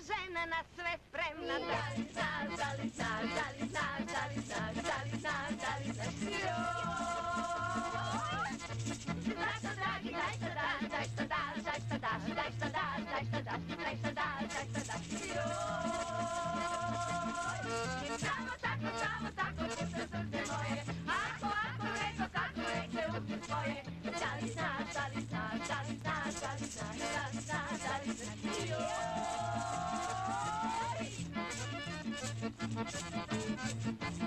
žena na sve spremna. Da li znaš, da li znaš, da li znaš, da li znaš, da li znaš, da li znaš, joj. Znaš šta dragi, daj šta daš, daj šta daš, daj šta daš, daj šta daš, daj šta daš, daj šta daš, daj šta daš, joj. Samo tako, pušta srce moje, ako reko, kako reke uši svoje. Da li znaš, da li znaš, da li znaš, da li znaš, da li znaš, da li znaš, joj.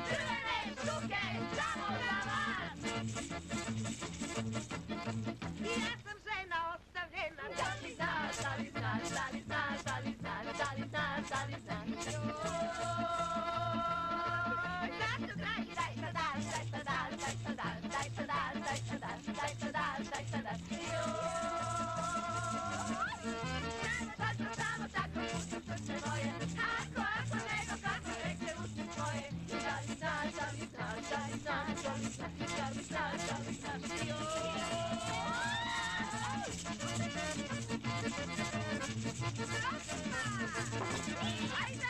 Crvene štuke, samo za vas. Ja sam žena ostavljena. Da li znaš, da li znaš, da li znaš, da li znaš, da li znaš, da li znaš, joj. Znaš šta dragi, daj šta daš, daj šta daš, daj šta daš, daj šta daš, daj šta daš, daj šta daš, daj šta daš, joj. Samo tako, pušta srce moje, ako nego, kako reke uši svoje. Da li znaš, da li znaš, da li znaš, da li znaš, da li znaš, da li znaš, joj. Ajde!